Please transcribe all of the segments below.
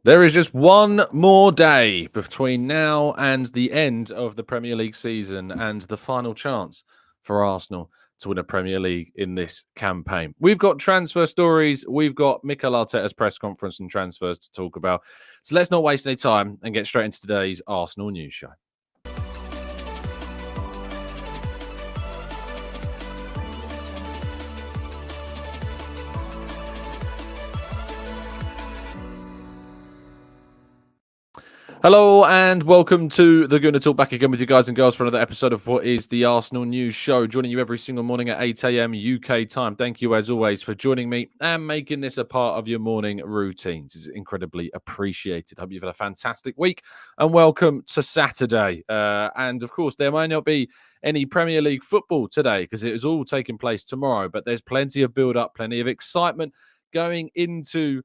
There is just one more day between now and the end of the Premier League season and the final chance for Arsenal to win a Premier League in this campaign. We've got transfer stories, we've got Mikel Arteta's press conference and transfers to talk about. So let's not waste any time and get straight into today's Arsenal news show. Hello and welcome to the Gooner Talk, back again with you guys and girls for another episode of what is the Arsenal News Show, joining you every single morning at 8 a.m. UK time. Thank you as always for joining me and making this a part of your morning routines. It's incredibly appreciated. Hope you've had a fantastic week and welcome to Saturday. And of course, there may not be any Premier League football today because it is all taking place tomorrow, but there's plenty of build-up, plenty of excitement going into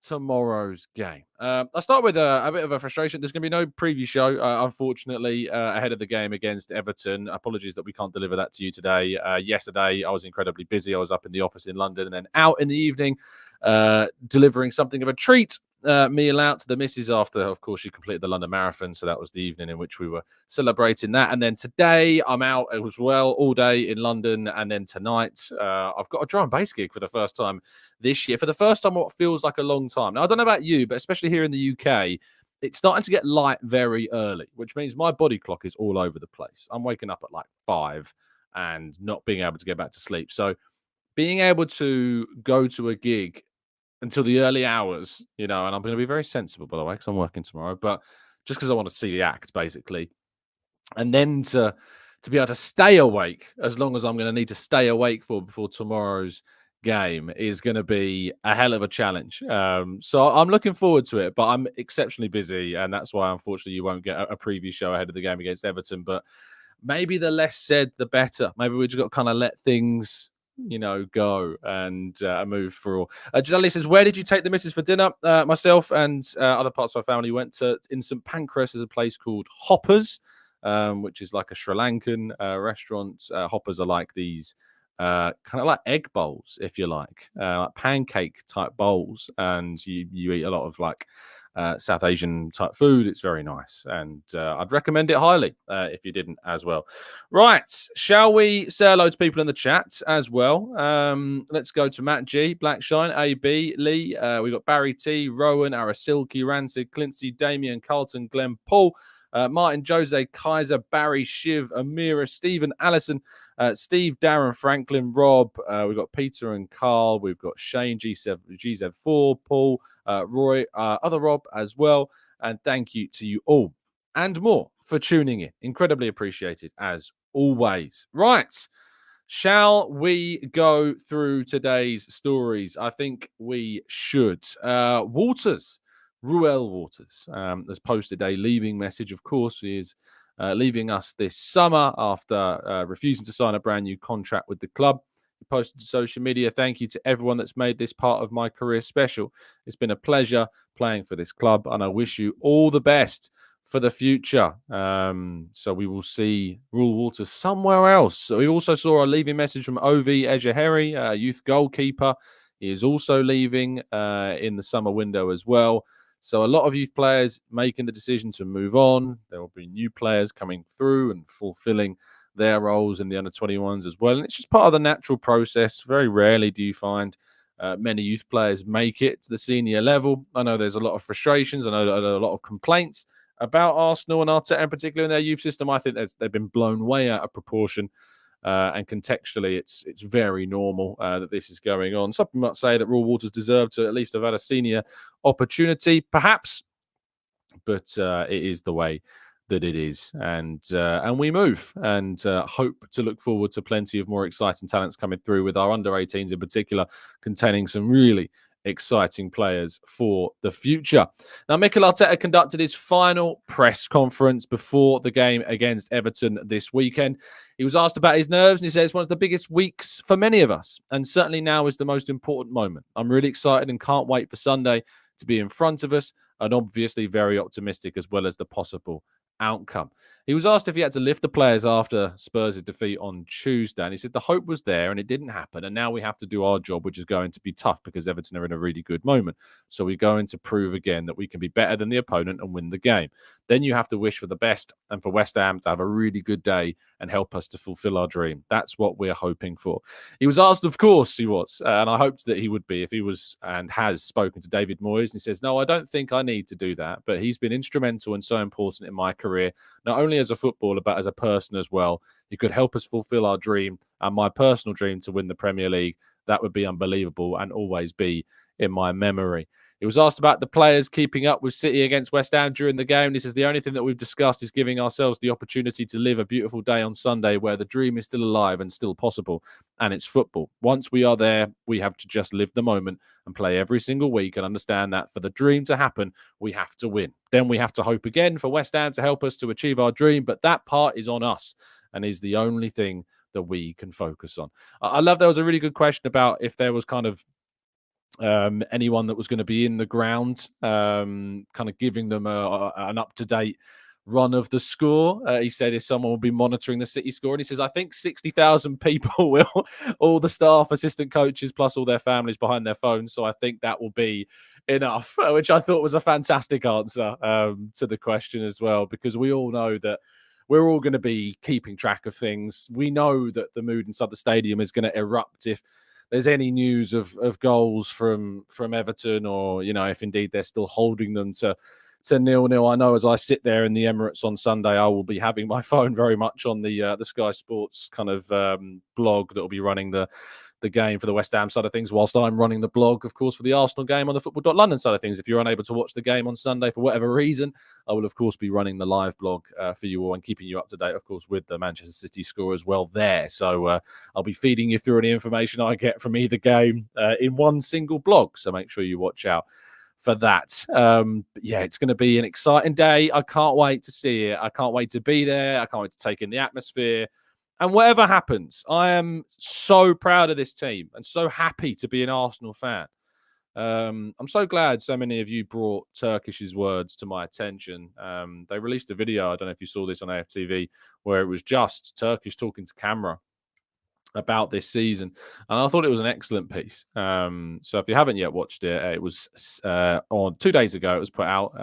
tomorrow's game. I'll start with a bit of a frustration. There's going to be no preview show, unfortunately, ahead of the game against Everton. Apologies that we can't deliver that to you today. Yesterday, I was incredibly busy. I was up in the office in London and then out in the evening delivering something of a treat meal out to the missus after, of course, she completed the London Marathon. So that was the evening in which we were celebrating that. And then today, I'm out as well all day in London. And then tonight, I've got a drum and bass gig for the first time this year. For the first time, what feels like a long time. Now, I don't know about you, but especially here in the UK, it's starting to get light very early, which means my body clock is all over the place. I'm waking up at like 5 and not being able to get back to sleep. So being able to go to a gig until the early hours, and I'm going to be very sensible, by the way, because I'm working tomorrow, but just because I want to see the act, basically. And then to be able to stay awake as long as I'm going to need to stay awake before tomorrow's game is going to be a hell of a challenge. So I'm looking forward to it, but I'm exceptionally busy, and that's why, unfortunately, you won't get a preview show ahead of the game against Everton. But maybe the less said, the better. Maybe we just got to kind of let things go and move through. Janelle says, where did you take the missus for dinner? Myself and other parts of our family went in St Pancras. There's a place called Hoppers, which is like a Sri Lankan restaurant. Hoppers are like these kind of like egg bowls, if you like pancake type bowls, and you eat a lot of like South Asian type food. It's very nice, and I'd recommend it highly if you didn't as well. Right, shall we say hello to people in the chat as well? Let's go to Matt G, Blackshine, AB, Lee. We got Barry T, Rowan, Arasilki, Rancid, Clincy, Damien, Carlton, Glenn, Paul, Martin, Jose, Kaiser, Barry, Shiv, Amira, Stephen, Allison, Steve, Darren, Franklin, Rob. We've got Peter and Carl. We've got Shane, GZ4, Paul, Roy, other Rob as well. And thank you to you all and more for tuning in. Incredibly appreciated as always. Right. Shall we go through today's stories? I think we should. Reuell Walters has posted a leaving message. Of course, he is leaving us this summer after refusing to sign a brand new contract with the club. He posted to social media, thank you to everyone that's made this part of my career special. It's been a pleasure playing for this club, and I wish you all the best for the future. So we will see Reuell Walters somewhere else. So we also saw a leaving message from Ovi Ejaheri, youth goalkeeper. He is also leaving in the summer window as well. So a lot of youth players making the decision to move on. There will be new players coming through and fulfilling their roles in the under-21s as well. And it's just part of the natural process. Very rarely do you find many youth players make it to the senior level. I know there's a lot of frustrations. I know a lot of complaints about Arsenal and Arteta in particular in their youth system. I think they've been blown way out of proportion. And contextually, it's very normal that this is going on. Some might say that Reuell Walters deserved to at least have had a senior opportunity, perhaps, but it is the way that it is, and we move and hope to look forward to plenty of more exciting talents coming through with our under-18s in particular, containing some really exciting players for the future. Now, Mikel Arteta conducted his final press conference before the game against Everton this weekend. He was asked about his nerves, and he says, one of the biggest weeks for many of us, and certainly now is the most important moment. I'm really excited and can't wait for Sunday to be in front of us, and obviously very optimistic as well as the possible outcome. He was asked if he had to lift the players after Spurs' defeat on Tuesday, and he said the hope was there and it didn't happen, and now we have to do our job, which is going to be tough because Everton are in a really good moment. So we're going to prove again that we can be better than the opponent and win the game. Then you have to wish for the best and for West Ham to have a really good day and help us to fulfill our dream. That's what we're hoping for. He was asked, of course he was, and I hoped that he would be if he was and has spoken to David Moyes. And he says, no, I don't think I need to do that, but he's been instrumental and so important in my career, not only as a footballer, but as a person as well. He could help us fulfill our dream and my personal dream to win the Premier League. That would be unbelievable and always be in my memory. He was asked about the players keeping up with City against West Ham during the game. He says, the only thing that we've discussed is giving ourselves the opportunity to live a beautiful day on Sunday where the dream is still alive and still possible. And it's football. Once we are there, we have to just live the moment and play every single week and understand that for the dream to happen, we have to win. Then we have to hope again for West Ham to help us to achieve our dream. But that part is on us and is the only thing that we can focus on. I love there was a really good question about if there was kind of anyone that was going to be in the ground, kind of giving them an up-to-date run of the score. He said if someone will be monitoring the City score, and he says, I think 60,000 people will, all the staff, assistant coaches, plus all their families behind their phones. So I think that will be enough, which I thought was a fantastic answer to the question as well, because we all know that we're all going to be keeping track of things. We know that the mood inside the stadium is going to erupt if there's any news of goals from Everton, or, you know, if indeed they're still holding them to 0-0. I know as I sit there in the Emirates on Sunday, I will be having my phone very much on the Sky Sports kind of blog that will be running the game for the West Ham side of things, whilst I'm running the blog, of course, for the Arsenal game on the Football.London side of things. If you're unable to watch the game on Sunday for whatever reason, I will, of course, be running the live blog for you all and keeping you up to date, of course, with the Manchester City score as well there. So I'll be feeding you through any information I get from either game in one single blog. So make sure you watch out for that. Yeah, it's going to be an exciting day. I can't wait to see it. I can't wait to be there. I can't wait to take in the atmosphere. And whatever happens, I am so proud of this team and so happy to be an Arsenal fan. I'm so glad so many of you brought Turkish's words to my attention. They released a video, I don't know if you saw this on AFTV, where it was just Turkish talking to camera about this season. And I thought it was an excellent piece. So if you haven't yet watched it, it was on 2 days ago, it was put out.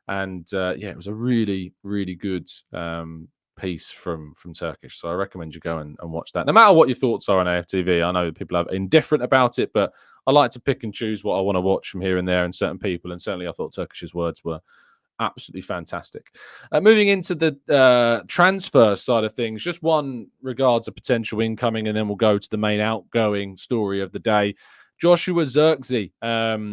Yeah, it was a really, really good piece from Turkish. So I recommend you go and watch that. No matter what your thoughts are on AFTV, I know people are indifferent about it, but I like to pick and choose what I want to watch from here and there and certain people. And certainly I thought Turkish's words were absolutely fantastic. Moving into the transfer side of things, just one regards a potential incoming, and then we'll go to the main outgoing story of the day. Joshua Zirkzee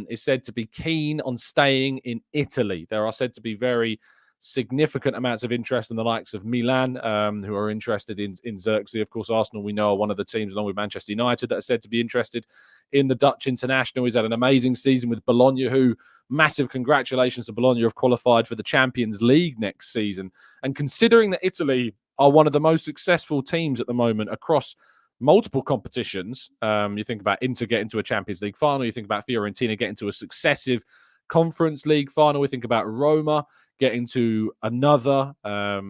is said to be keen on staying in Italy. There are said to be very significant amounts of interest in the likes of Milan, who are interested in Zirkzee. Of course, Arsenal, we know, are one of the teams, along with Manchester United, that are said to be interested in the Dutch international. He's had an amazing season with Bologna, who, massive congratulations to Bologna, have qualified for the Champions League next season. And considering that Italy are one of the most successful teams at the moment across multiple competitions, you think about Inter getting to a Champions League final, you think about Fiorentina getting to a successive Conference League final, we think about Roma getting to another a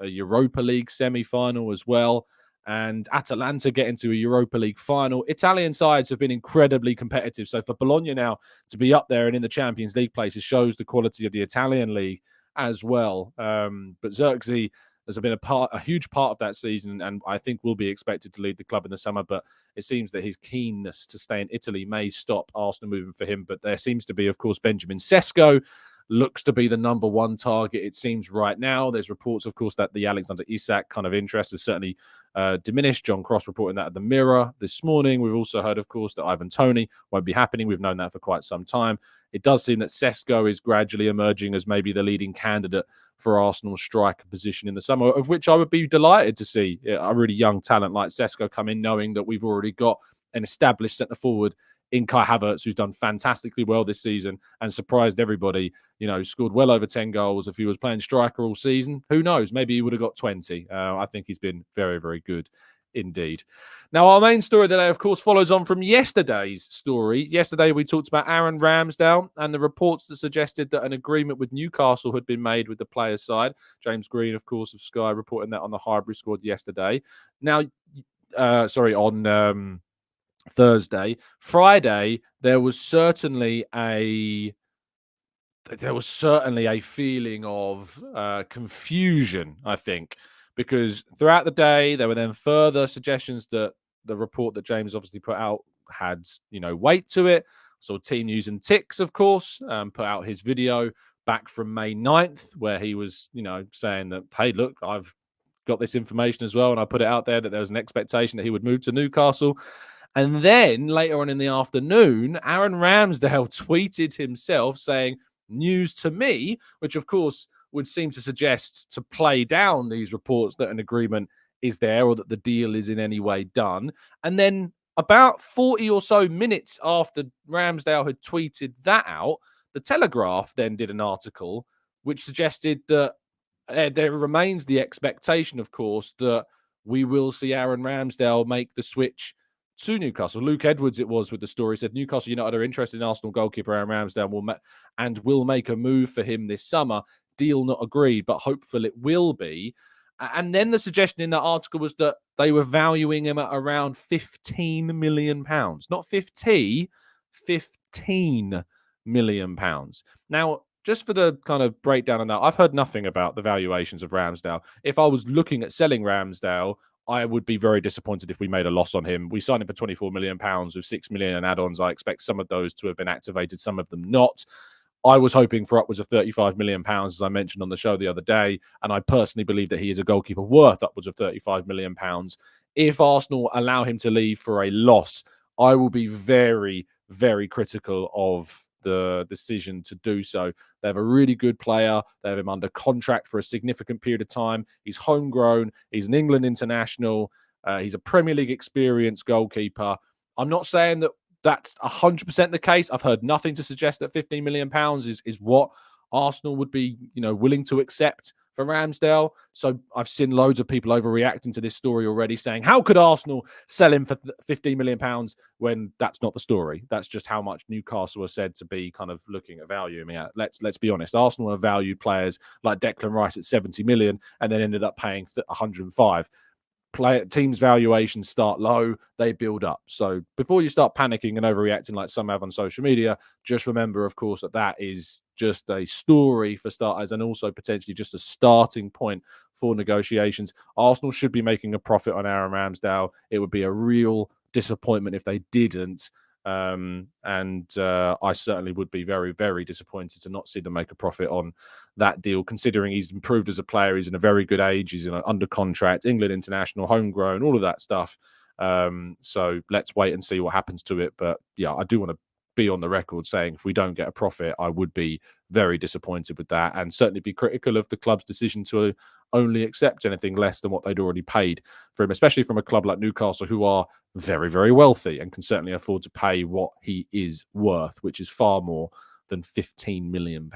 Europa League semi-final as well, and Atalanta getting to a Europa League final. Italian sides have been incredibly competitive. So for Bologna now to be up there and in the Champions League places shows the quality of the Italian league as well. But Zirkzee has been a huge part of that season, and I think will be expected to lead the club in the summer. But it seems that his keenness to stay in Italy may stop Arsenal moving for him. But there seems to be, of course, Benjamin Sesko looks to be the number one target, it seems, right now. There's reports, of course, that the Alexander Isak kind of interest has certainly diminished. John Cross reporting that at the Mirror this morning. We've also heard, of course, that Ivan Toney won't be happening. We've known that for quite some time. It does seem that Sesko is gradually emerging as maybe the leading candidate for Arsenal's striker position in the summer, of which I would be delighted to see a really young talent like Sesko come in, knowing that we've already got an established centre-forward in Kai Havertz, who's done fantastically well this season and surprised everybody, you know, scored well over 10 goals. If he was playing striker all season, who knows? Maybe he would have got 20. I think he's been very, very good indeed. Now, our main story today, of course, follows on from yesterday's story. Yesterday, we talked about Aaron Ramsdale and the reports that suggested that an agreement with Newcastle had been made with the player's side. James Green, of course, of Sky, reporting that on the Highbury Squad yesterday. Now, on Thursday. Friday, there was certainly a feeling of confusion, I think, because throughout the day there were then further suggestions that the report that James obviously put out had, weight to it. So Team News and Ticks, of course, put out his video back from May 9th, where he was, saying that, hey, look, I've got this information as well, and I put it out there that there was an expectation that he would move to Newcastle. And then later on in the afternoon, Aaron Ramsdale tweeted himself saying, "News to me," which of course would seem to suggest, to play down these reports, that an agreement is there or that the deal is in any way done. And then about 40 or so minutes after Ramsdale had tweeted that out, the Telegraph then did an article which suggested that there remains the expectation, of course, that we will see Aaron Ramsdale make the switch to Newcastle. Luke Edwards, it was, with the story, said Newcastle United are interested in Arsenal goalkeeper Aaron Ramsdale and will make a move for him this summer. Deal not agreed, but hopeful it will be. And then the suggestion in that article was that they were valuing him at around £15 million. Not 50, £15 million. Now, just for the kind of breakdown on that, I've heard nothing about the valuations of Ramsdale. If I was looking at selling Ramsdale, I would be very disappointed if we made a loss on him. We signed him for £24 million with £6 million in add-ons. I expect some of those to have been activated, some of them not. I was hoping for upwards of £35 million, as I mentioned on the show the other day, and I personally believe that he is a goalkeeper worth upwards of £35 million. If Arsenal allow him to leave for a loss, I will be very, very critical of the decision to do so. They have a really good player. They have him under contract for a significant period of time. He's homegrown. He's an England international. He's a Premier League experienced goalkeeper. I'm not saying that that's 100% the case. I've heard nothing to suggest that £15 million is what Arsenal would be, willing to accept for Ramsdale. So I've seen loads of people overreacting to this story already, saying, how could Arsenal sell him for £15 million when that's not the story? That's just how much Newcastle are said to be kind of looking at valuing him at. Let's be honest. Arsenal have valued players like Declan Rice at 70 million and then ended up paying 105. Teams' valuations start low, they build up. So before you start panicking and overreacting like some have on social media, just remember, of course, that is just a story for starters and also potentially just a starting point for negotiations. Arsenal should be making a profit on Aaron Ramsdale. It would be a real disappointment if they didn't. I certainly would be very, very disappointed to not see them make a profit on that deal, considering he's improved as a player. He's in a very good age. He's under contract, England international, homegrown, all of that stuff. So let's wait and see what happens to it. But yeah, I do want to be on the record saying if we don't get a profit, I would be very disappointed with that, and certainly be critical of the club's decision to only accept anything less than what they'd already paid for him, especially from a club like Newcastle, who are very, very wealthy and can certainly afford to pay what he is worth, which is far more than £15 million.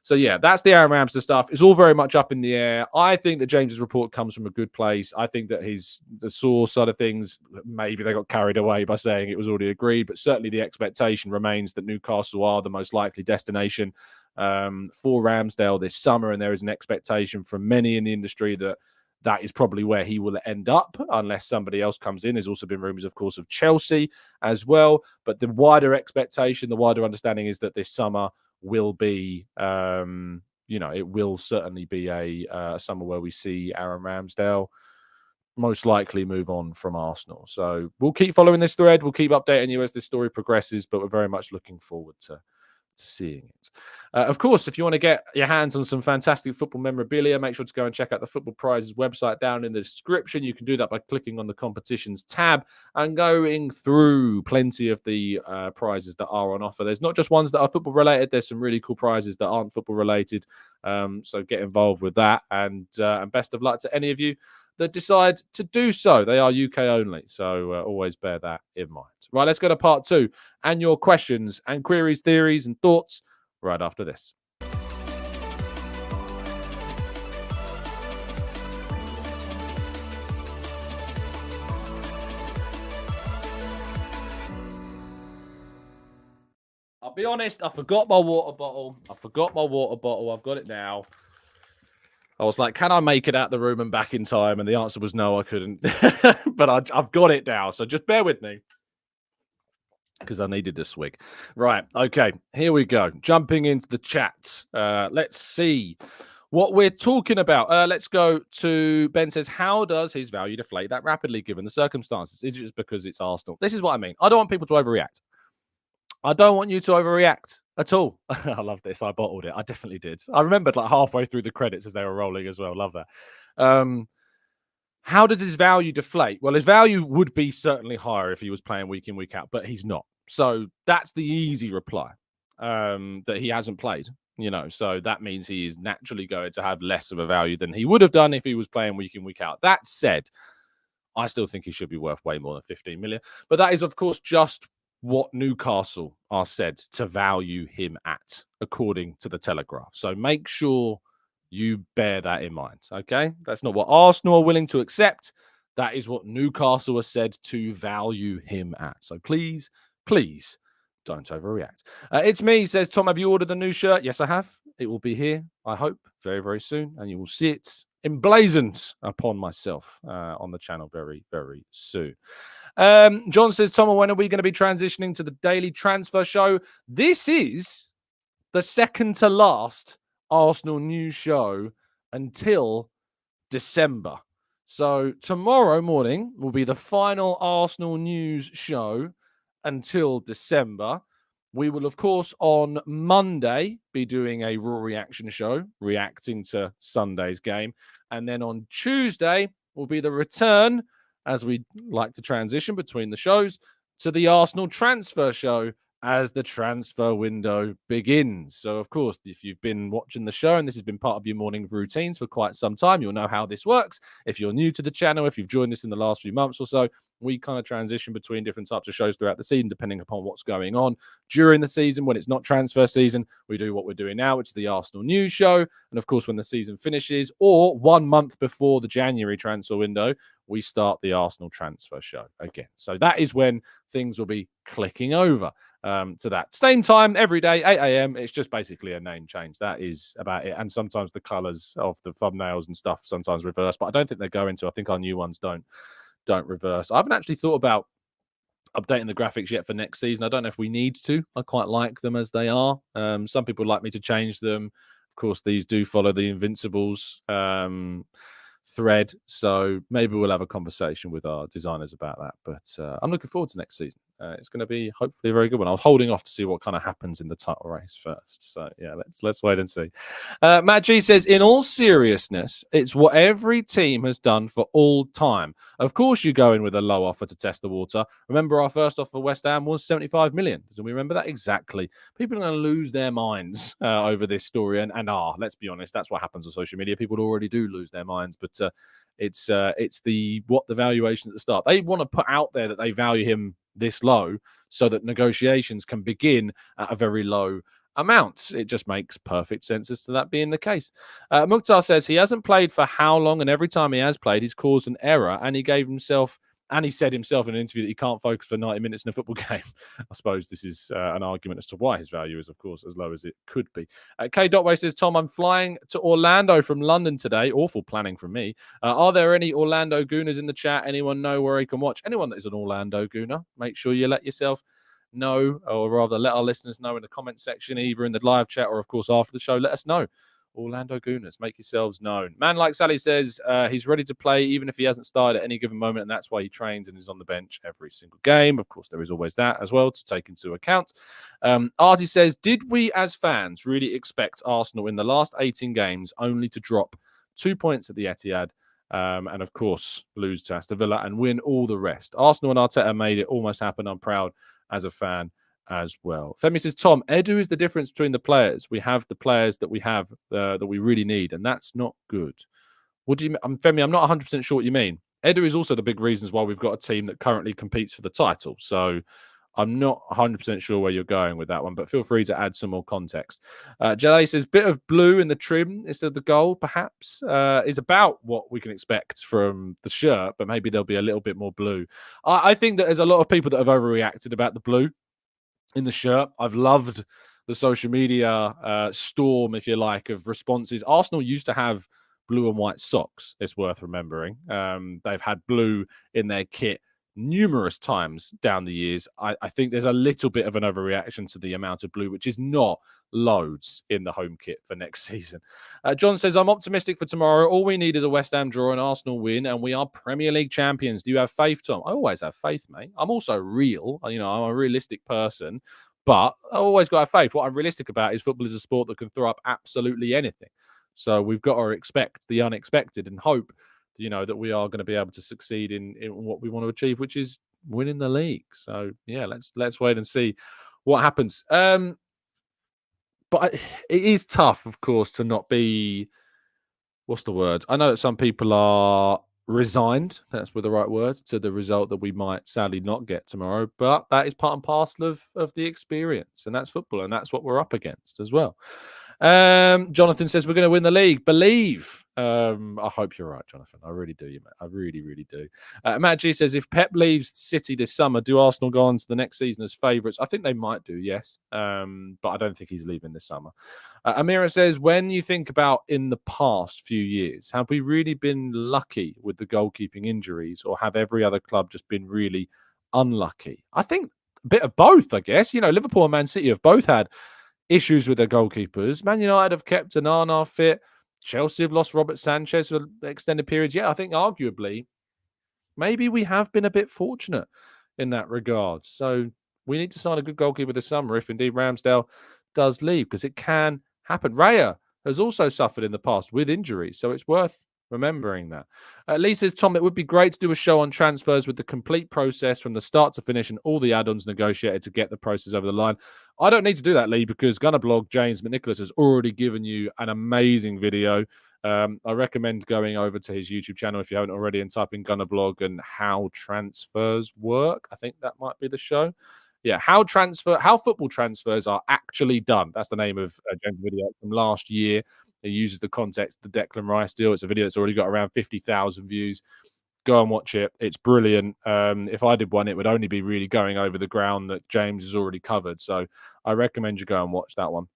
So yeah, that's the Aaron Ramsdale stuff. It's all very much up in the air. I think that James's report comes from a good place. I think that the source side of things, maybe they got carried away by saying it was already agreed, but certainly the expectation remains that Newcastle are the most likely destination for Ramsdale this summer, and there is an expectation from many in the industry that is probably where he will end up unless somebody else comes in. There's also been rumours, of course, of Chelsea as well. But the wider expectation, the wider understanding is that this summer will be, it will certainly be a summer where we see Aaron Ramsdale most likely move on from Arsenal. So we'll keep following this thread. We'll keep updating you as this story progresses, but we're very much looking forward to seeing it. Of course, if you want to get your hands on some fantastic football memorabilia, make sure to go and check out the Football Prizes website down in the description. You can do that by clicking on the competitions tab and going through plenty of the prizes that are on offer. There's not just ones that are football related. There's some really cool prizes that aren't football related. So get involved with that, and best of luck to any of you that decide to do so. They are UK only, so always bear that in mind. Right, let's go to part 2 and your questions and queries, theories and thoughts right after this. I'll be honest, I forgot my water bottle. I've got it now. I was like, can I make it out the room and back in time? And the answer was no, I couldn't. But I've got it now. So just bear with me, because I needed a swig. Right. Okay. Here we go. Jumping into the chat. Let's see what we're talking about. Let's go to Ben says, how does his value deflate that rapidly given the circumstances? Is it just because it's Arsenal? This is what I mean. I don't want people to overreact. I don't want you to overreact at all. I love this. I bottled it. I definitely did. I remembered like halfway through the credits as they were rolling as well. Love that. How does his value deflate? Well, his value would be certainly higher if he was playing week in, week out, but he's not. So that's the easy reply, that he hasn't played. So that means he is naturally going to have less of a value than he would have done if he was playing week in, week out. That said, I still think he should be worth way more than 15 million. But that is, of course, just what Newcastle are said to value him at, according to the Telegraph. So make sure you bear that in mind, okay? That's not what Arsenal are willing to accept. That is what Newcastle are said to value him at. So please don't overreact. It's me, says Tom. Have you ordered the new shirt? Yes, I have. It will be here, I hope, very, very soon. And you will see it emblazoned upon myself on the channel very, very soon. John says, Tom, when are we going to be transitioning to the daily transfer show? This is the second to last Arsenal news show until December. So tomorrow morning will be the final Arsenal news show until December. We will, of course, on Monday be doing a Raw reaction show, reacting to Sunday's game. And then on Tuesday will be the return, as we like to transition between the shows, to the Arsenal transfer show as the transfer window begins. So, of course, if you've been watching the show and this has been part of your morning routines for quite some time, you'll know how this works. If you're new to the channel, if you've joined us in the last few months or so, we kind of transition between different types of shows throughout the season, depending upon what's going on during the season. When it's not transfer season, we do what we're doing now, which is the Arsenal news show. And of course, when the season finishes, or 1 month before the January transfer window, we start the Arsenal transfer show again. So that is when things will be clicking over to that. Same time every day, 8 a.m. It's just basically a name change. That is about it. And sometimes the colors of the thumbnails and stuff sometimes reverse, but I don't think they're going to. I think our new ones don't reverse. I haven't actually thought about updating the graphics yet for next season. I don't know if we need to. I quite like them as they are. Some people like me to change them. Of course, these do follow the Invincibles thread, so maybe we'll have a conversation with our designers about that. But I'm looking forward to next season. It's going to be hopefully a very good one. I was holding off to see what kind of happens in the title race first. So yeah, let's wait and see. Matt G says, in all seriousness, it's what every team has done for all time. Of course, you go in with a low offer to test the water. Remember, our first offer for West Ham was 75 million. Doesn't we remember that? Exactly. People are going to lose their minds over this story, and let's be honest, that's what happens on social media. People already do lose their minds, but it's the valuation at the start. They want to put out there that they value him this low so that negotiations can begin at a very low amount. It just makes perfect sense as to that being the case. Mukhtar says he hasn't played for how long, and every time he has played, he's caused an error, and he said himself in an interview that he can't focus for 90 minutes in a football game. I suppose this is an argument as to why his value is, of course, as low as it could be. K. Dotway says, Tom, I'm flying to Orlando from London today. Awful planning from me. Are there any Orlando Gooners in the chat? Anyone know where he can watch? Anyone that is an Orlando Gooner, make sure you let yourself know, or rather let our listeners know in the comment section, either in the live chat or, of course, after the show. Let us know. Orlando Gooners, make yourselves known. Man Like Sally says he's ready to play even if he hasn't started at any given moment, and that's why he trains and is on the bench every single game. Of course, there is always that as well to take into account. Artie says, did we as fans really expect Arsenal in the last 18 games only to drop 2 points at the Etihad and, of course, lose to Aston Villa and win all the rest? Arsenal and Arteta made it almost happen. I'm proud as a fan as well. Femi says, Tom, Edu is the difference between the players. We have the players that we have that we really need, and that's not good. What do you mean? Femi, I'm not 100% sure what you mean. Edu is also the big reasons why we've got a team that currently competes for the title. So I'm not 100% sure where you're going with that one, but feel free to add some more context. Jalay says, bit of blue in the trim instead of the gold, perhaps, is about what we can expect from the shirt, but maybe there'll be a little bit more blue. I think that there's a lot of people that have overreacted about the blue. in the shirt. I've loved the social media storm, if you like, of responses. Arsenal used to have blue and white socks. It's worth remembering. They've had blue in their kit numerous times down the years. I think there's a little bit of an overreaction to the amount of blue, which is not loads in the home kit for next season. John says, I'm optimistic for tomorrow. All we need is a West Ham draw and Arsenal win, and we are Premier League champions. Do you have faith, Tom? I always have faith, mate. I'm also real. I'm a realistic person, but I always got to have faith. What I'm realistic about is football is a sport that can throw up absolutely anything. So we've got to expect the unexpected and hope, that we are going to be able to succeed in what we want to achieve, which is winning the league. So yeah, let's wait and see what happens. But it is tough, of course, to not be, what's the word? I know that some people are resigned, that's the right word, to the result that we might sadly not get tomorrow. But that is part and parcel of the experience, and that's football, and that's what we're up against as well. Jonathan says we're going to win the league. Believe. I hope you're right, Jonathan. I really do, mate. I really, really do. Matt G says if Pep leaves City this summer, do Arsenal go on to the next season as favourites? I think they might do, yes. But I don't think he's leaving this summer. Amira says, when you think about in the past few years, have we really been lucky with the goalkeeping injuries, or have every other club just been really unlucky? I think a bit of both, I guess. Liverpool and Man City have both had issues with their goalkeepers. Man United have kept Onana fit. Chelsea have lost Robert Sanchez for extended periods. Yeah, I think arguably, maybe we have been a bit fortunate in that regard. So we need to sign a good goalkeeper this summer if indeed Ramsdale does leave, because it can happen. Raya has also suffered in the past with injuries, so it's worth remembering that. Lee says, Tom, it would be great to do a show on transfers with the complete process from the start to finish and all the add-ons negotiated to get the process over the line. I don't need to do that, Lee, because Gunner Blog James McNicholas has already given you an amazing video. I recommend going over to his YouTube channel if you haven't already and type in Gunner Blog and how transfers work. I think that might be the show. Yeah, how football transfers are actually done. That's the name of James' video from last year. It uses the context of the Declan Rice deal. It's a video that's already got around 50,000 views. Go and watch it. It's brilliant. If I did one, it would only be really going over the ground that James has already covered. So I recommend you go and watch that one.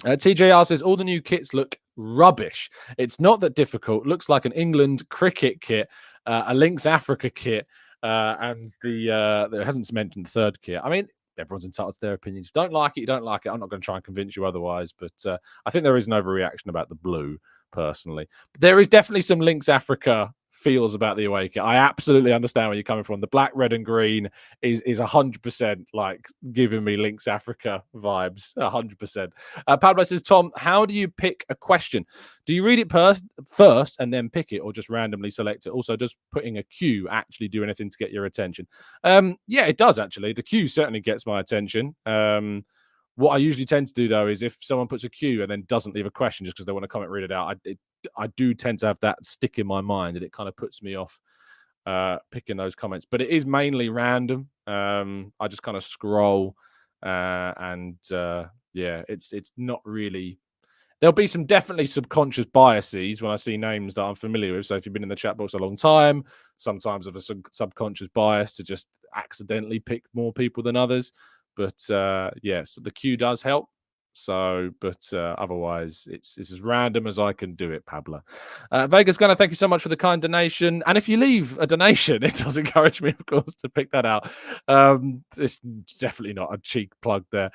TJR says, all the new kits look rubbish. It's not that difficult. Looks like an England cricket kit, a Lynx Africa kit, and there hasn't mentioned the third kit. I mean, everyone's entitled to their opinions. If you don't like it, you don't like it. I'm not going to try and convince you otherwise, but I think there is an overreaction about the blue, personally. But there is definitely some Lynx Africa feels about the away kit. I absolutely understand where you're coming from. The black, red, and green is 100% like giving me Lynx Africa vibes. 100%. Pablo says, Tom, how do you pick a question? Do you read it first and then pick it, or just randomly select it? Also, does putting a Q actually do anything to get your attention? Yeah, it does actually. The Q certainly gets my attention. What I usually tend to do, though, is if someone puts a Q and then doesn't leave a question just because they want to comment, read it out, I do tend to have that stick in my mind, and it kind of puts me off picking those comments. But it is mainly random. I just kind of scroll, and yeah, it's not really. There'll be definitely subconscious biases when I see names that I'm familiar with. So if you've been in the chat box a long time, sometimes of a subconscious bias to just accidentally pick more people than others. But yes, the queue does help. So, but otherwise, it's as random as I can do it, Pablo. Vegas Gunner, thank you so much for the kind donation. And if you leave a donation, it does encourage me, of course, to pick that out. It's definitely not a cheek plug there.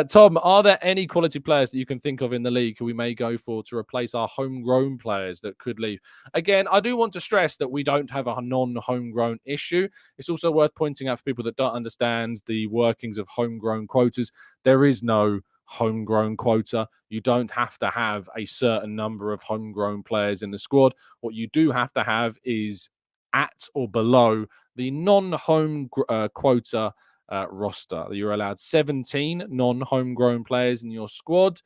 Tom, are there any quality players that you can think of in the league who we may go for to replace our homegrown players that could leave? Again, I do want to stress that we don't have a non-homegrown issue. It's also worth pointing out for people that don't understand the workings of homegrown quotas. There is no homegrown quota. You don't have to have a certain number of homegrown players in the squad. What you do have to have is at or below the non-home quota roster. You're allowed 17 non-homegrown players in your squad.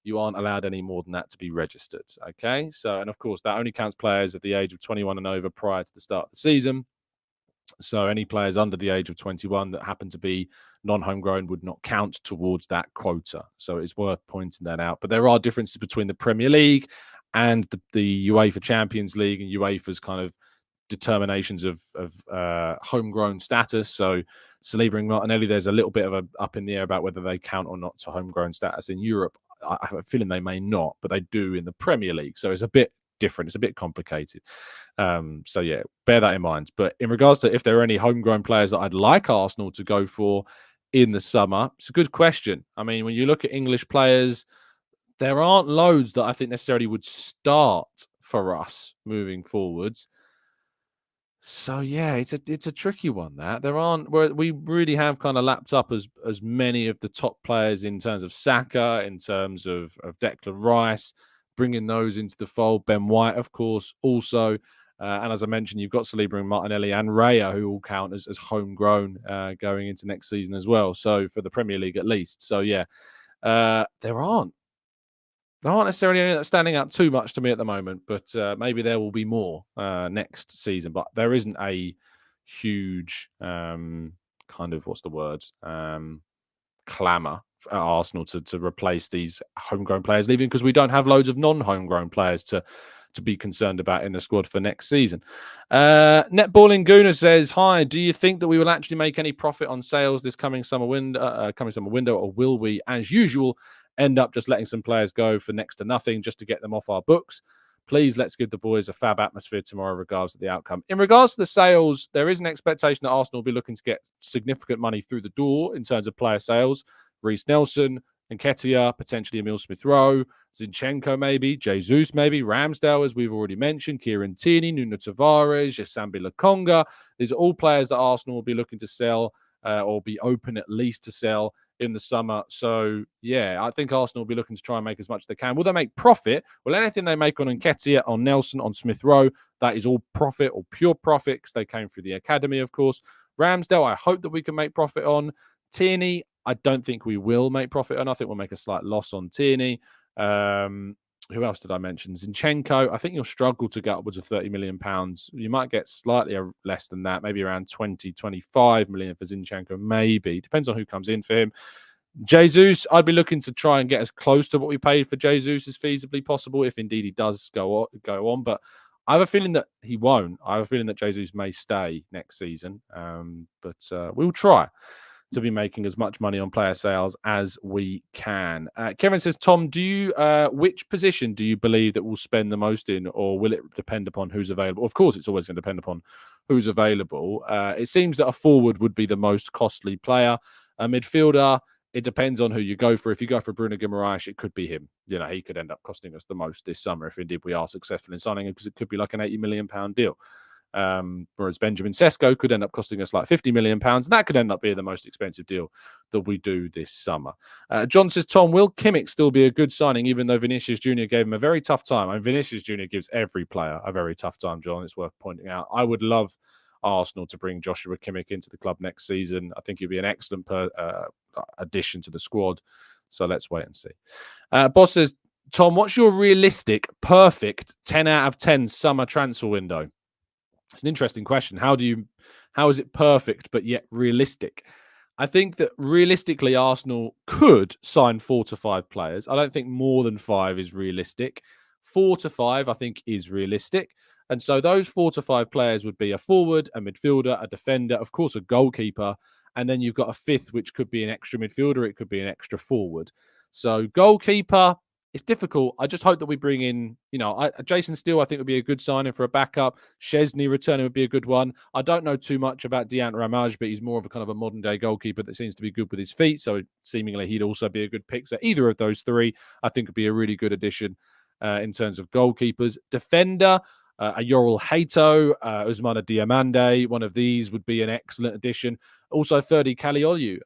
You aren't allowed any more than that to be registered. Okay, so, and of course that only counts players at the age of 21 and over prior to the start of the season. So any players under the age of 21 that happen to be non-homegrown would not count towards that quota. So it's worth pointing that out. But there are differences between the Premier League and the UEFA Champions League and UEFA's kind of determinations of homegrown status. So Saliba and Martinelli, there's a little bit of a up in the air about whether they count or not to homegrown status in Europe. I have a feeling they may not, but they do in the Premier League. So it's a bit different. It's a bit complicated. So yeah, bear that in mind. But in regards to if there are any homegrown players that I'd like Arsenal to go for in the summer, it's a good question. I mean, when you look at English players, there aren't loads that I think necessarily would start for us moving forwards. So yeah, it's a tricky one. That there aren't where we really have kind of lapped up as many of the top players in terms of Saka, in terms of Declan Rice, bringing those into the fold. Ben White, of course, also, and as I mentioned, you've got Saliba and Martinelli and Raya, who all count as homegrown going into next season as well. So for the Premier League at least. So yeah, there aren't necessarily any that's standing out too much to me at the moment, but maybe there will be more next season. But there isn't a huge kind of clamour at Arsenal to replace these homegrown players leaving, because we don't have loads of non-homegrown players to be concerned about in the squad for next season. Netballing Gooner says, "Hi, do you think that we will actually make any profit on sales this coming summer window, or will we, as usual, end up just letting some players go for next to nothing just to get them off our books? Please, let's give the boys a fab atmosphere tomorrow, regardless of the outcome." In regards to the sales, there is an expectation that Arsenal will be looking to get significant money through the door in terms of player sales. Reece Nelson, Nketiah, potentially Emil Smith-Rowe, Zinchenko maybe, Jesus maybe, Ramsdale, as we've already mentioned, Kieran Tierney, Nuno Tavares, Yasambi Lokonga. These are all players that Arsenal will be looking to sell or be open at least to sell in the summer. So, yeah, I think Arsenal will be looking to try and make as much as they can. Will they make profit? Well, anything they make on Nketiah, on Nelson, on Smith-Rowe, that is all profit or pure profit because they came through the academy, of course. Ramsdale, I hope that we can make profit on. Tierney, I don't think we will make profit on. I think we'll make a slight loss on Tierney. Who else did I mention? Zinchenko, I think you'll struggle to get upwards of £30 million. You might get slightly less than that, maybe around 20, 25 million for Zinchenko, maybe. Depends on who comes in for him. Jesus, I'd be looking to try and get as close to what we paid for Jesus as feasibly possible, if indeed he does go on. But I have a feeling that he won't. I have a feeling that Jesus may stay next season. But we'll try to be making as much money on player sales as we can. Kevin says, Tom, which position do you believe that we'll spend the most in, or will it depend upon who's available? Of course, it's always going to depend upon who's available. It seems that a forward would be the most costly player. A midfielder, it depends on who you go for. If you go for Bruno Guimaraes, it could be him. He could end up costing us the most this summer if indeed we are successful in signing him, because it could be like an £80 million deal. Whereas Benjamin Sesko could end up costing us like £50 million, and that could end up being the most expensive deal that we do this summer. John says, Tom, will Kimmich still be a good signing, even though Vinicius Jr. gave him a very tough time? I mean, Vinicius Jr. gives every player a very tough time, John. It's worth pointing out. I would love Arsenal to bring Joshua Kimmich into the club next season. I think he'd be an excellent addition to the squad. So let's wait and see. Boss says, Tom, what's your realistic, perfect 10 out of 10 summer transfer window? It's an interesting question. How is it perfect but yet realistic? I think that realistically, Arsenal could sign 4 to 5 players. I don't think more than 5 is realistic. 4 to 5, I think, is realistic. And so those 4 to 5 players would be a forward, a midfielder, a defender, of course, a goalkeeper. And then you've got a fifth, which could be an extra midfielder. It could be an extra forward. So goalkeeper, it's difficult. I just hope that we bring in, Jason Steele, I think would be a good signing for a backup. Szczesny returning would be a good one. I don't know too much about Diant Ramage, but he's more of a kind of a modern day goalkeeper that seems to be good with his feet. So seemingly he'd also be a good pick. So either of those 3, I think would be a really good addition in terms of goalkeepers. Defender, a Yoral Hato, Usmana Diamande, one of these would be an excellent addition. Also, Ferdi Kalioglu,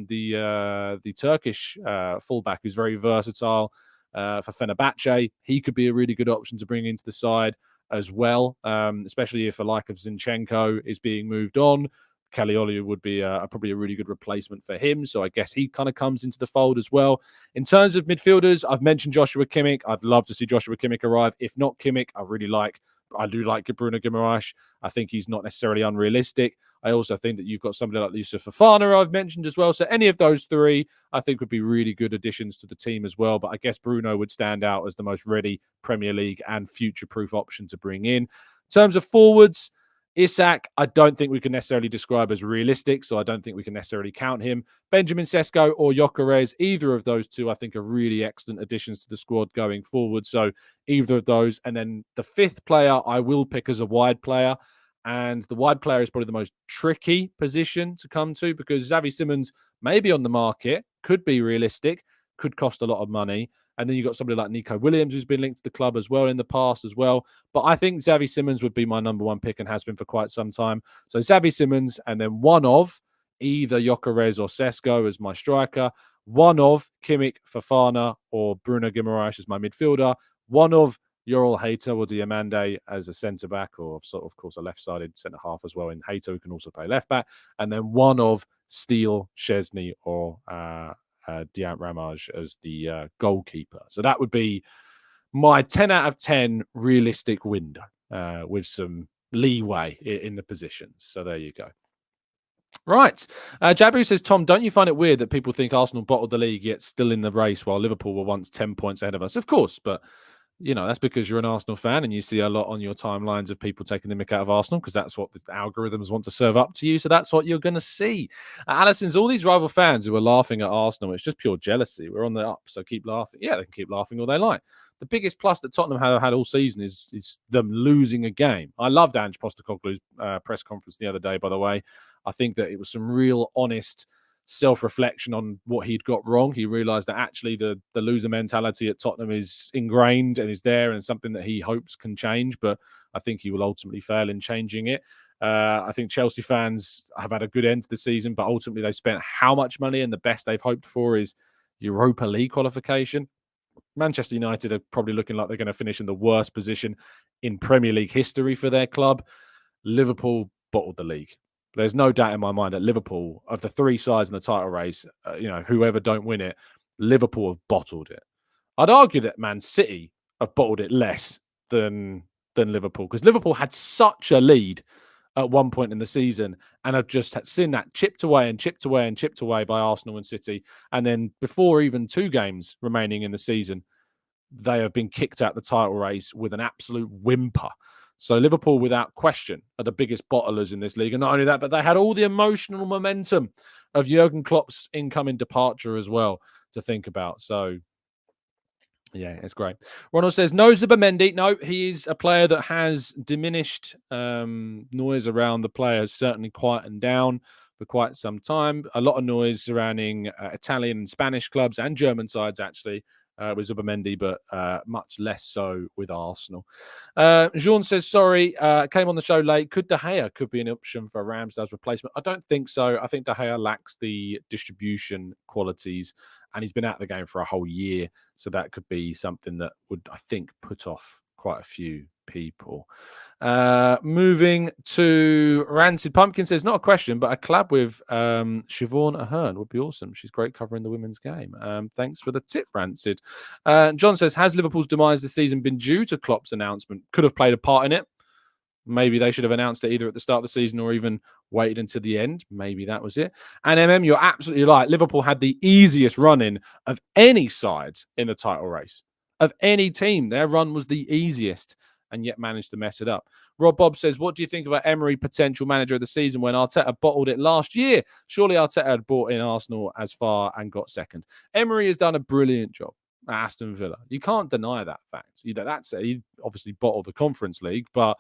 the Turkish fullback who's very versatile for Fenerbahce. He could be a really good option to bring into the side as well, especially if a like of Zinchenko is being moved on. Kalioglu would be probably a really good replacement for him. So I guess he kind of comes into the fold as well. In terms of midfielders, I've mentioned Joshua Kimmich. I'd love to see Joshua Kimmich arrive. If not Kimmich, I do like Bruno Guimaraes. I think he's not necessarily unrealistic. I also think that you've got somebody like Yusuf Fofana I've mentioned as well. So any of those 3, I think would be really good additions to the team as well. But I guess Bruno would stand out as the most ready Premier League and future-proof option to bring in. In terms of forwards, Isak, I don't think we can necessarily describe as realistic, so I don't think we can necessarily count him. Benjamin Sesko or Gyökeres, either of those two, I think, are really excellent additions to the squad going forward. So either of those. And then the fifth player I will pick as a wide player. And the wide player is probably the most tricky position to come to because Xavi Simons may be on the market, could be realistic, could cost a lot of money. And then you've got somebody like Nico Williams, who's been linked to the club as well in the past as well. But I think Xavi Simons would be my number one pick and has been for quite some time. So Xavi Simons, and then one of either Gyökeres or Sesko as my striker, one of Kimmich, Fofana, or Bruno Guimaraes as my midfielder, one of Reuell Walters or Diamande as a centre-back, or of course, a left-sided centre-half as well in Hato, who can also play left-back, and then one of Steele, Szczesny, or Diant Ramage as the goalkeeper. So that would be my 10 out of 10 realistic window with some leeway in the positions. So there you go. Right. Jabru says, Tom, don't you find it weird that people think Arsenal bottled the league yet still in the race while Liverpool were once 10 points ahead of us? Of course, but that's because you're an Arsenal fan and you see a lot on your timelines of people taking the mick out of Arsenal because that's what the algorithms want to serve up to you. So that's what you're going to see. Allison's all these rival fans who are laughing at Arsenal. It's just pure jealousy. We're on the up, so keep laughing. Yeah, they can keep laughing all they like. The biggest plus that Tottenham have had all season is them losing a game. I loved Ange Postecoglou's press conference the other day, by the way. I think that it was some real honest self-reflection on what he'd got wrong. He realised that actually the loser mentality at Tottenham is ingrained and is there and something that he hopes can change, but I think he will ultimately fail in changing it. I think Chelsea fans have had a good end to the season, but ultimately they spent how much money, and the best they've hoped for is Europa League qualification. Manchester United are probably looking like they're going to finish in the worst position in Premier League history for their club. Liverpool bottled the league. There's no doubt in my mind that Liverpool, of the three sides in the title race, whoever don't win it, Liverpool have bottled it. I'd argue that Man City have bottled it less than Liverpool because Liverpool had such a lead at one point in the season and have just seen that chipped away and chipped away and chipped away by Arsenal and City. And then before even 2 games remaining in the season, they have been kicked out the title race with an absolute whimper. So Liverpool, without question, are the biggest bottlers in this league. And not only that, but they had all the emotional momentum of Jurgen Klopp's incoming departure as well to think about. So, yeah, it's great. Ronald says, no Zubimendi. No, he is a player that has diminished noise around the player, has certainly quietened down for quite some time. A lot of noise surrounding Italian and Spanish clubs and German sides, actually, with Zubimendi, but much less so with Arsenal. Jean says, sorry, came on the show late. Could De Gea could be an option for Ramsdale's replacement? I don't think so. I think De Gea lacks the distribution qualities, and he's been out of the game for a whole year. So that could be something that would, I think, put off quite a few people. Moving to Rancid Pumpkin says, not a question, but a collab with Siobhan Ahern would be awesome. She's great covering the women's game. Thanks for the tip, Rancid. John says, has Liverpool's demise this season been due to Klopp's announcement? Could have played a part in it. Maybe they should have announced it either at the start of the season or even waited until the end. Maybe that was it. And you're absolutely right. Liverpool had the easiest run-in of any side in the title race. Of any team, their run was the easiest and yet managed to mess it up. Rob Bob says, what do you think about Emery, potential manager of the season, when Arteta bottled it last year? Surely Arteta had brought in Arsenal as far and got second. Emery has done a brilliant job at Aston Villa. You can't deny that fact. He obviously bottled the Conference League, but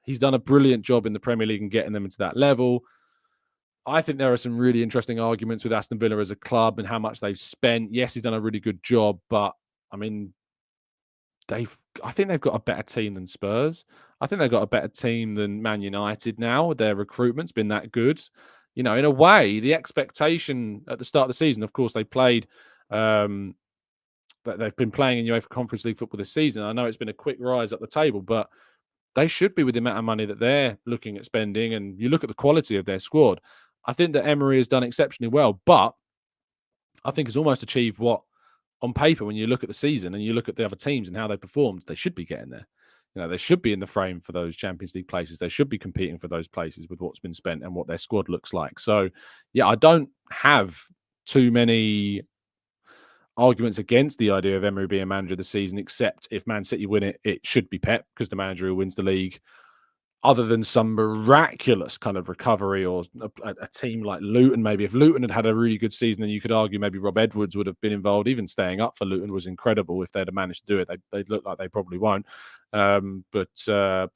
he's done a brilliant job in the Premier League and getting them into that level. I think there are some really interesting arguments with Aston Villa as a club and how much they've spent. Yes, he's done a really good job, but I mean, I think they've got a better team than Spurs. I think they've got a better team than Man United now. Their recruitment's been that good. In a way, the expectation at the start of the season, of course, they've been playing in UEFA Conference League football this season. I know it's been a quick rise up the table, but they should be with the amount of money that they're looking at spending. And you look at the quality of their squad. I think that Emery has done exceptionally well, but I think has almost achieved what, on paper, when you look at the season and you look at the other teams and how they performed, they should be getting there. They should be in the frame for those Champions League places. They should be competing for those places with what's been spent and what their squad looks like. So, yeah, I don't have too many arguments against the idea of Emery being manager of the season, except if Man City win it, it should be Pep, because the manager who wins the league other than some miraculous kind of recovery, or a team like Luton, maybe if Luton had a really good season, then you could argue maybe Rob Edwards would have been involved. Even staying up for Luton was incredible. If they'd have managed to do it, they look like they probably won't. But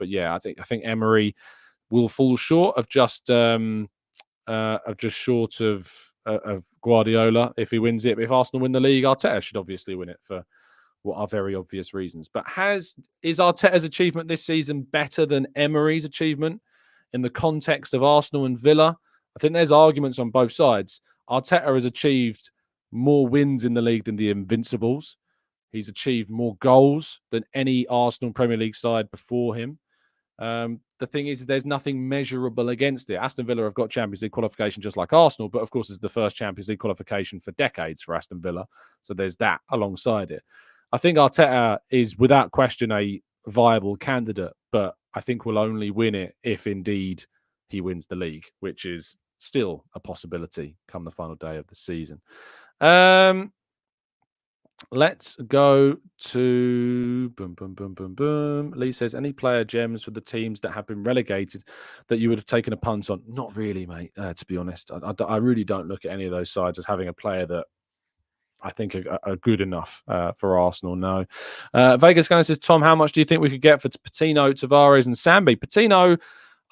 yeah, I think Emery will fall short of just short of Guardiola if he wins it. But if Arsenal win the league, Arteta should obviously win it for what are very obvious reasons. But is Arteta's achievement this season better than Emery's achievement in the context of Arsenal and Villa? I think there's arguments on both sides. Arteta has achieved more wins in the league than the Invincibles. He's achieved more goals than any Arsenal Premier League side before him. The thing is, there's nothing measurable against it. Aston Villa have got Champions League qualification just like Arsenal, but of course, it's the first Champions League qualification for decades for Aston Villa. So there's that alongside it. I think Arteta is without question a viable candidate, but I think we'll only win it if indeed he wins the league, which is still a possibility come the final day of the season. Let's go to boom. Lee says, any player gems for the teams that have been relegated that you would have taken a punt on? Not really, mate, to be honest. I really don't look at any of those sides as having a player that I think are good enough for Arsenal. No. Vegas Gunner says, Tom, how much do you think we could get for Patino, Tavares and Sambi? Patino,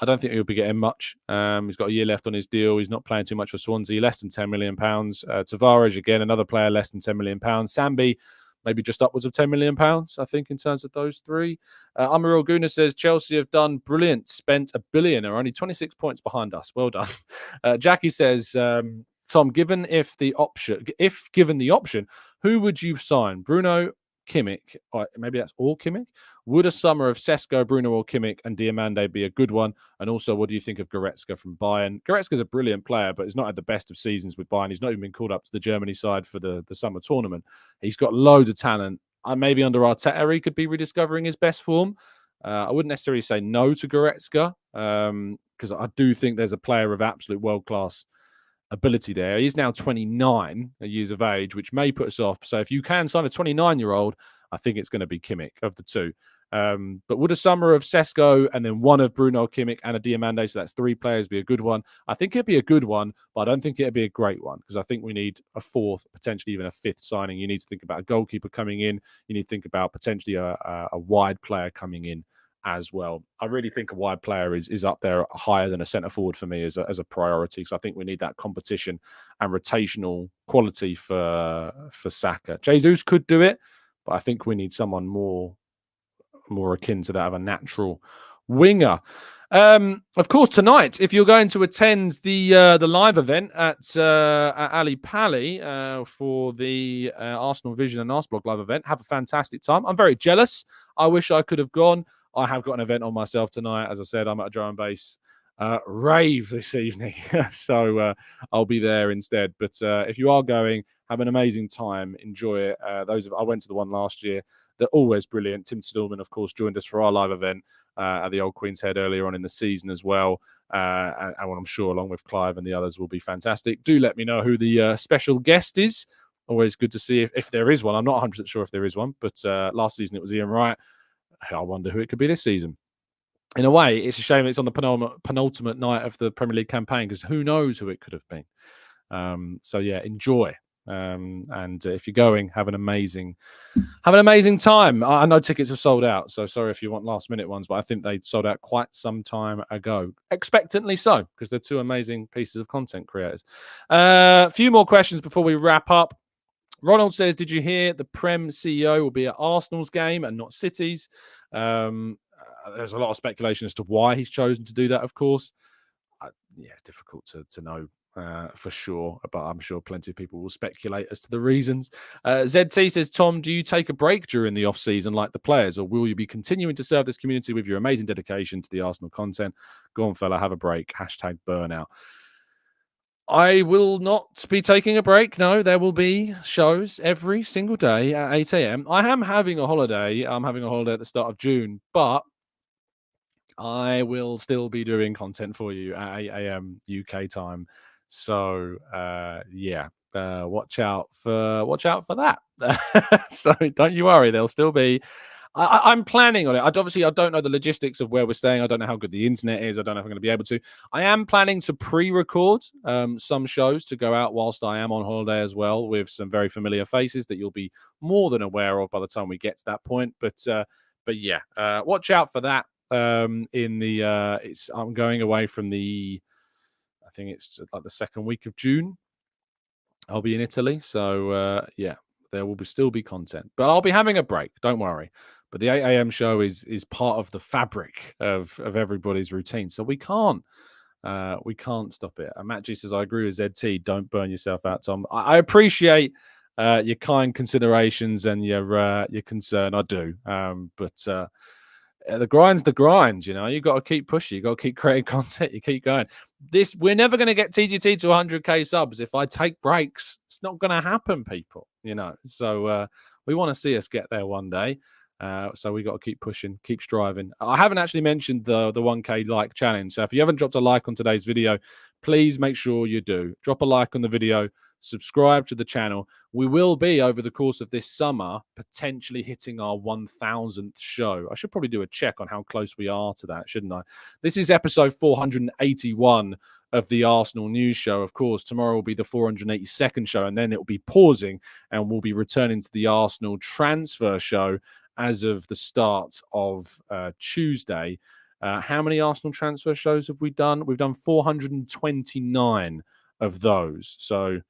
I don't think he'll be getting much. He's got a year left on his deal. He's not playing too much for Swansea, less than £10 million. Tavares, again, another player, less than £10 million. Sambi, maybe just upwards of £10 million, I think, in terms of those three. Amaral Gooner says, Chelsea have done brilliant, spent £1 billion, are only 26 points behind us. Well done. Jackie says, Tom, given the option, who would you sign? Bruno, Kimmich, or maybe that's all Kimmich? Would a summer of Sesko, Bruno or Kimmich and Diamande be a good one? And also, what do you think of Goretzka from Bayern? Goretzka's a brilliant player, but he's not had the best of seasons with Bayern. He's not even been called up to the Germany side for the summer tournament. He's got loads of talent. Maybe under Arteta, he could be rediscovering his best form. I wouldn't necessarily say no to Goretzka because I do think there's a player of absolute world-class ability there. He's now 29 years of age, which may put us off. So if you can sign a 29-year-old, I think it's going to be Kimmich of the two. But would a summer of Sesko and then one of Bruno, Kimmich and a Diamande, so that's three players, be a good one? I think it'd be a good one, but I don't think it'd be a great one because I think we need a fourth, potentially even a fifth signing. You need to think about a goalkeeper coming in. You need to think about potentially a wide player coming in as well. I really think a wide player is up there higher than a centre forward for me as a priority. So I think we need that competition and rotational quality for Saka. Jesus could do it, but I think we need someone more akin to that of a natural winger. Of course, tonight, if you're going to attend the live event at Ali Pali for the Arsenal Vision and Arsblog live event, have a fantastic time. I'm very jealous. I wish I could have gone. I have got an event on myself tonight. As I said, I'm at a drum and bass rave this evening. So I'll be there instead. But if you are going, have an amazing time. Enjoy it. I went to the one last year. They're always brilliant. Tim Stillman, of course, joined us for our live event at the Old Queen's Head earlier on in the season as well. And I'm sure, along with Clive and the others, will be fantastic. Do let me know who the special guest is. Always good to see if there is one. I'm not 100% sure if there is one, but last season it was Ian Wright. I wonder who it could be this season. In a way, it's a shame it's on the penultimate night of the Premier League campaign because who knows who it could have been. So yeah, enjoy. And if you're going, have an amazing time. I know tickets have sold out, so sorry if you want last minute ones, but I think they sold out quite some time ago. Expectantly so, because they're two amazing pieces of content creators. A few more questions before we wrap up. Ronald says, did you hear the Prem CEO will be at Arsenal's game and not City's? There's a lot of speculation as to why he's chosen to do that, of course. It's difficult to know for sure, but I'm sure plenty of people will speculate as to the reasons. ZT says, Tom, do you take a break during the off-season like the players, or will you be continuing to serve this community with your amazing dedication to the Arsenal content? Go on, fella, have a break. #burnout. I will not be taking a break. No, there will be shows every single day at 8 a.m. I am having a holiday. I'm having a holiday at the start of June, but I will still be doing content for you at 8 a.m. UK time. So, watch out for that. So don't you worry, there'll still be I'm planning on it. I don't know the logistics of where we're staying. I don't know how good the internet is. I don't know if I'm going to be able to. I am planning to pre-record some shows to go out whilst I am on holiday as well, with some very familiar faces that you'll be more than aware of by the time we get to that point. But yeah, watch out for that. I'm going away from I think it's like the second week of June. I'll be in Italy, so yeah, there will still be content, but I'll be having a break. Don't worry. But the 8 a.m. show is part of the fabric of everybody's routine, so we can't stop it. And Matt G says, I agree with ZT. Don't burn yourself out, Tom. I appreciate your kind considerations and your concern. I do, but the grind's the grind. You got to keep pushing. You got to keep creating content. You keep going. We're never going to get TGT to 100k subs if I take breaks. It's not going to happen, people. So we want to see us get there one day. So we got to keep pushing, keep striving. I haven't actually mentioned the 1k like challenge. So if you haven't dropped a like on today's video, please make sure you do. Drop a like on the video. Subscribe to the channel. We will be, over the course of this summer, potentially hitting our 1000th show. I should probably do a check on how close we are to that, shouldn't I? This is episode 481 of the Arsenal News Show. Of course, tomorrow will be the 482nd show, and then it will be pausing, and we'll be returning to the Arsenal transfer show as of the start of Tuesday. How many Arsenal transfer shows have we done? We've done 429 of those. So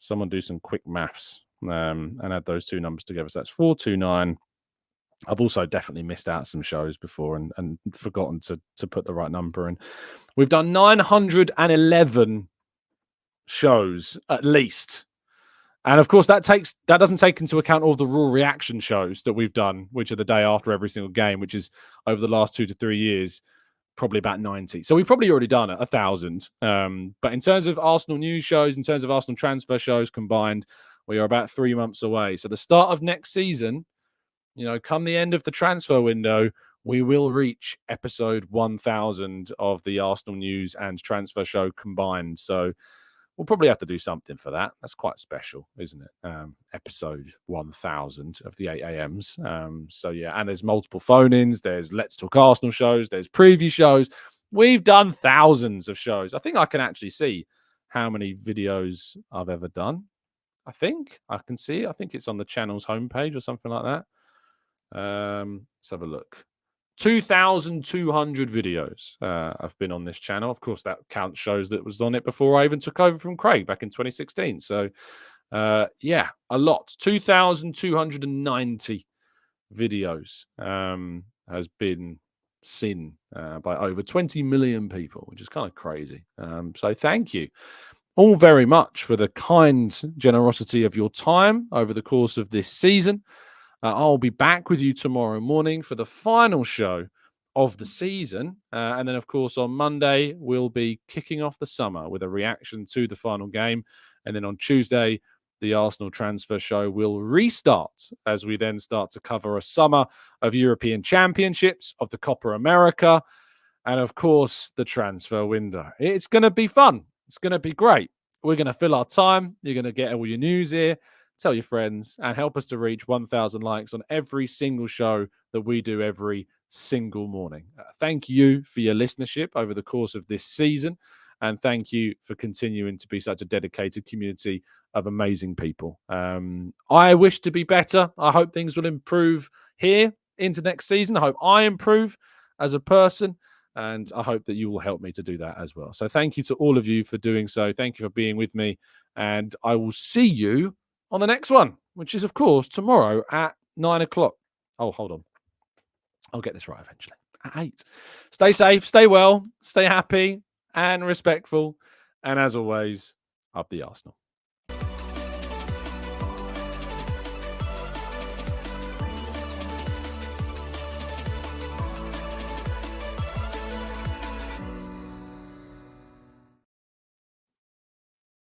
someone do some quick maths and add those two numbers together. So that's 429. I've also definitely missed out some shows before and forgotten to put the right number in. We've done 911 shows at least. And of course, that doesn't take into account all the raw reaction shows that we've done, which are the day after every single game, which is over the last 2 to 3 years, probably about 90. So we've probably already done 1,000. But in terms of Arsenal news shows, in terms of Arsenal transfer shows combined, we are about 3 months away. So the start of next season, come the end of the transfer window, we will reach episode 1000 of the Arsenal news and transfer show combined. So we'll probably have to do something for that. That's quite special, isn't it? Episode 1000 of the 8 a.m.s. So, yeah, and there's multiple phone-ins. There's Let's Talk Arsenal shows. There's preview shows. We've done thousands of shows. I think I can actually see how many videos I've ever done. I think I can see it. I think it's on the channel's homepage or something like that. Let's have a look. 2,200 videos I've been on this channel. Of course, that count shows that was on it before I even took over from Craig back in 2016. So, yeah, a lot. 2,290 videos has been seen by over 20 million people, which is kind of crazy. So thank you all very much for the kind generosity of your time over the course of this season. I'll be back with you tomorrow morning for the final show of the season. And then, of course, on Monday, we'll be kicking off the summer with a reaction to the final game. And then on Tuesday, the Arsenal transfer show will restart as we then start to cover a summer of European Championships, of the Copa America, and, of course, the transfer window. It's going to be fun. It's going to be great. We're going to fill our time. You're going to get all your news here. Tell your friends and help us to reach 1,000 likes on every single show that we do every single morning. Thank you for your listenership over the course of this season. And thank you for continuing to be such a dedicated community of amazing people. I wish to be better. I hope things will improve here into next season. I hope I improve as a person. And I hope that you will help me to do that as well. So thank you to all of you for doing so. Thank you for being with me. And I will see you on the next one, which is, of course, tomorrow at 9 o'clock. Oh, hold on. I'll get this right eventually. At 8. Stay safe, stay well, stay happy and respectful. And as always, up the Arsenal.